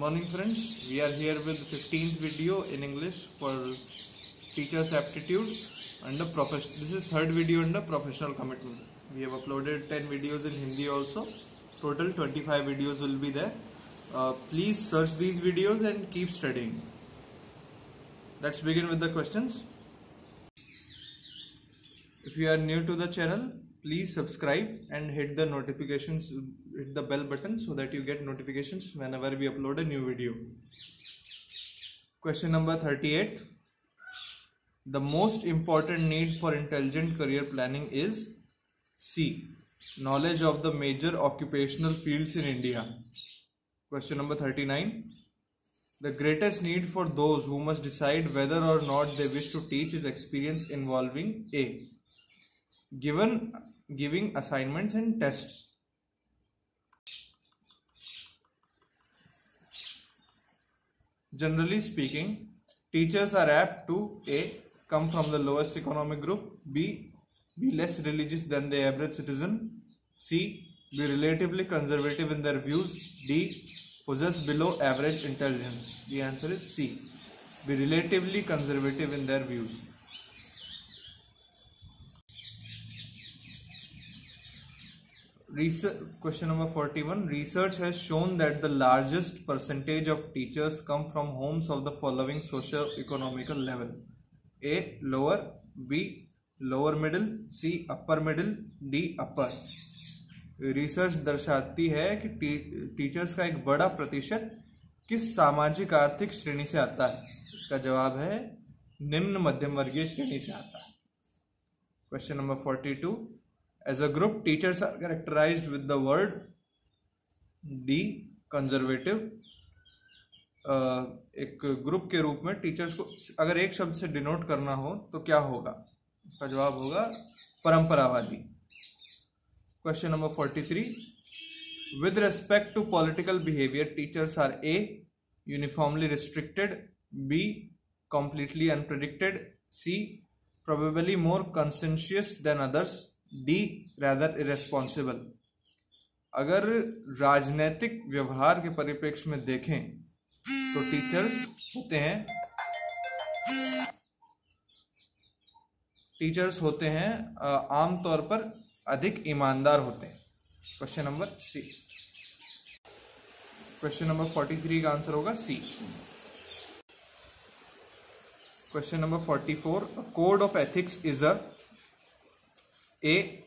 morning friends, we are here with 15th video in English for teachers aptitude under this is third video under professional commitment. We have uploaded 10 videos in Hindi also. Total 25 videos will be there. Please search these videos and keep studying. Let's begin with the questions. If you are new to the channel, please subscribe and hit the notifications, hit the bell button so that you get notifications whenever we upload a new video. Question number 38. The most important need for intelligent career planning is C. Knowledge of the major occupational fields in India. Question number 39. The greatest need for those who must decide whether or not they wish to teach is experience involving A. Giving assignments and tests. Generally speaking, teachers are apt to A. Come from the lowest economic group, B. Be less religious than the average citizen, C. Be relatively conservative in their views, D. Possess below average intelligence. The answer is C. Be relatively conservative in their views. Question number 41. Research has shown that the largest percentage of teachers come from homes of the following socio-economical level. A. Lower, B. Lower middle, C. Upper middle, D. Upper. Research दर्शाती है कि teachers का एक बड़ा प्रतिशत किस सामाजिक आर्थिक श्रेणी से आता है. इसका जवाब है निम्न मध्यम वर्गीय श्रेणी से आता है. Question number 42. As a group, teachers are characterized with the word D. Conservative. एक ग्रुप के रूप में टीचर्स को अगर एक शब्द से डिनोट करना हो तो क्या होगा? इसका जवाब होगा परंपरावादी. Question number 43. With respect to political behavior, teachers are A. Uniformly restricted, B. Completely unpredicted, C. Probably more conscientious than others, D. Rather irresponsible. अगर राजनीतिक व्यवहार के परिप्रेक्ष्य में देखें तो टीचर्स होते हैं आमतौर पर अधिक ईमानदार होते हैं. Question number C. Question number 43 का आंसर होगा C. Question number 44. A code of ethics is a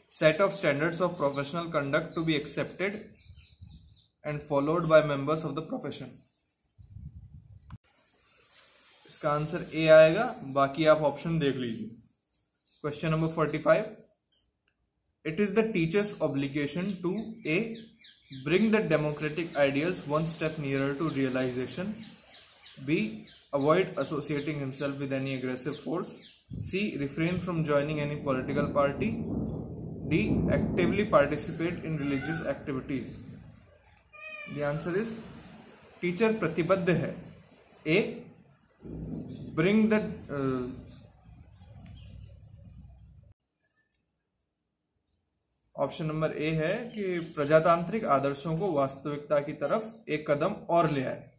set of standards of professional conduct to be accepted and followed by members of the profession. इसका answer A आएगा, बाकी आप option देख लीजिए. Question number 45. It is the teacher's obligation to A. Bring the democratic ideals one step nearer to realization, B. Avoid associating himself with any aggressive force, C. Refrain from joining any political party, D. Actively participate in religious activities. The answer is teacher प्रतिबद्ध है A. Bring the option number A है कि प्रजातांत्रिक आदर्शों को वास्तविकता की तरफ एक कदम और ले आए.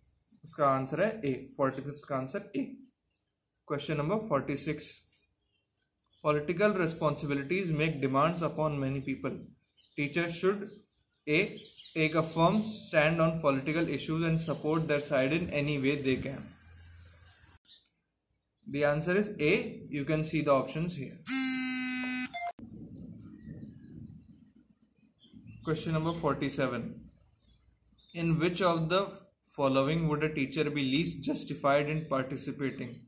इसका आंसर है ए. 45 का answer A. Question number 46. Political responsibilities make demands upon many people. Teachers should A. Take a firm stand on political issues and support their side in any way they can. The answer is A. You can see the options here. Question number 47. In which of the following would a teacher be least justified in participating?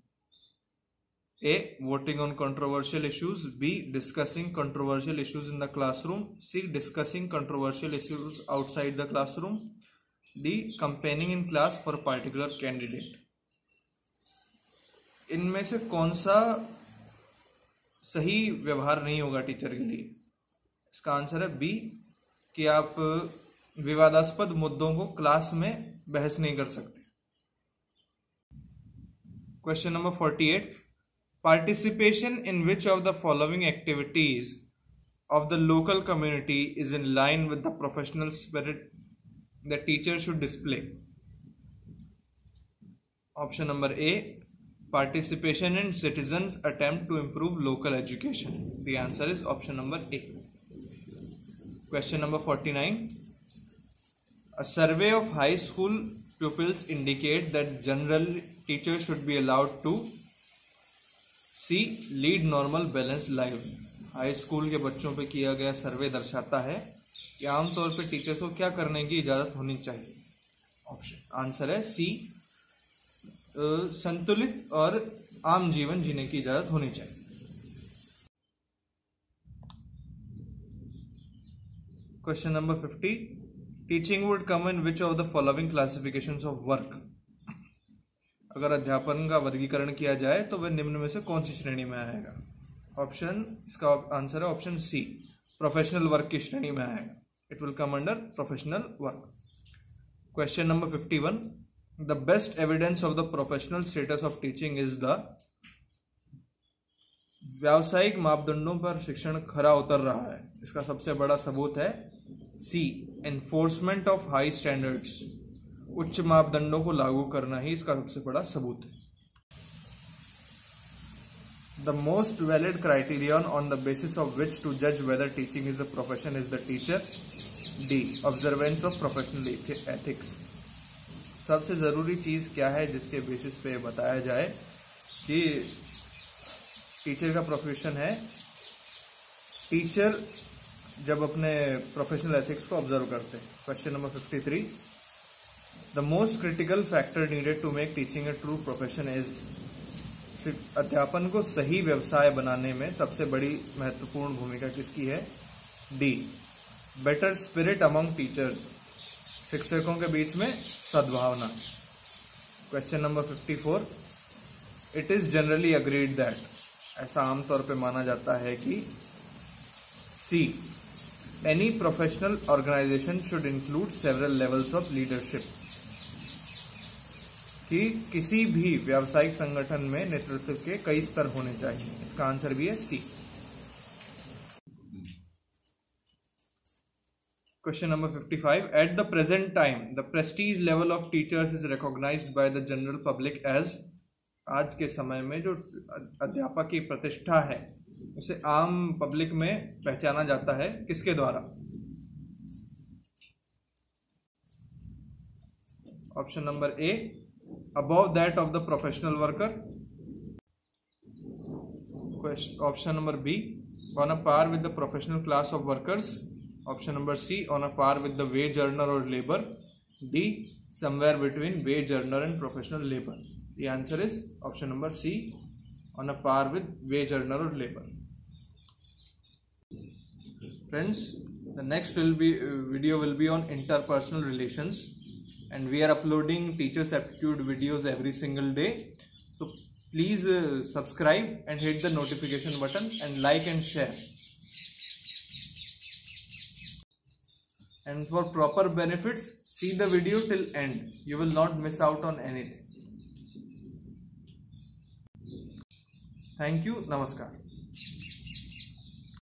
A. Voting on controversial issues, B. Discussing controversial issues in the classroom, C. Discussing controversial issues outside the classroom, D. Campaigning in class for a particular candidate. इनमें से कौन सा सही व्यवहार नहीं होगा teacher के लिए? इसका आंसर है बी, कि आप विवादास्पद मुद्दों को क्लास में बहस नहीं कर सकते. Question number 48. Participation in which of the following activities of the local community is in line with the professional spirit the teacher should display? Option number A, participation in citizens' attempt to improve local education. The answer is option number A. Question number 49. A survey of high school pupils indicate that generally teachers should be allowed to C. lead normal balanced life. High school के बच्चों पे किया गया सर्वे दर्शाता है कि आमतौर पे टीचर्स को क्या करने की इजाज़त होनी चाहिए. ऑप्शन आंसर है सी, संतुलित और आम जीवन जीने की इजाज़त होनी चाहिए. Question number 50. Teaching would come in which of the following classifications of work. अगर अध्यापन का वर्गीकरण किया जाए तो वह निम्न में से कौन सी श्रेणी में आएगा. ऑप्शन, इसका आंसर है ऑप्शन सी, प्रोफेशनल वर्क की श्रेणी में आएगा. It will come under professional work. Question number 51. The best evidence of the professional status of teaching is the. व्यावसायिक मापदंडों पर शिक्षण खरा उतर रहा है, इसका सबसे बड़ा सबूत है सी, एनफोर्समेंट ऑफ हाई स्टैंडर्ड्स. उच्च मापदंडों को लागू करना ही इसका सबसे बड़ा सबूत है. The most valid criterion on the basis of which to जज whether teaching is a profession is the teacher. D, observance of professional ethics. सबसे ज़रूरी चीज़ क्या है जिसके बेसिस पे बताया जाए कि टीचर का प्रोफेशन है. टीचर जब अपने प्रोफेशनल एथिक्स को ऑब्जर्व करते हैं. Question number 53. The most critical factor needed to make teaching a true profession is. अध्यापन को सही व्यवसाय बनाने में सबसे बड़ी महत्वपूर्ण भूमिका किसकी है. D, better spirit among teachers. शिक्षकों के बीच में सद्भावना. Question number 54. It is generally agreed that. ऐसा आमतौर पे माना जाता है कि C, any professional organisation should include several levels of leadership. कि किसी भी व्यावसायिक संगठन में नेतृत्व के कई स्तर होने चाहिए. इसका आंसर भी है सी. Question number 55. At the present time, the prestige level of teachers is recognized by the general public as. आज के समय में जो अध्यापक की प्रतिष्ठा है उसे आम पब्लिक में पहचाना जाता है किसके द्वारा. Option number A, above that of the professional worker. Option number B, on a par with the professional class of workers. Option number C, on a par with the wage earner or labor. D, somewhere between wage earner and professional labor. The answer is option number C, on a par with wage earner or labor. Friends, the next video will be on interpersonal relations, and we are uploading teachers aptitude videos every single day. So please subscribe and hit the notification button and like and share. And for proper benefits, see the video till end. You will not miss out on anything. Thank you. Namaskar.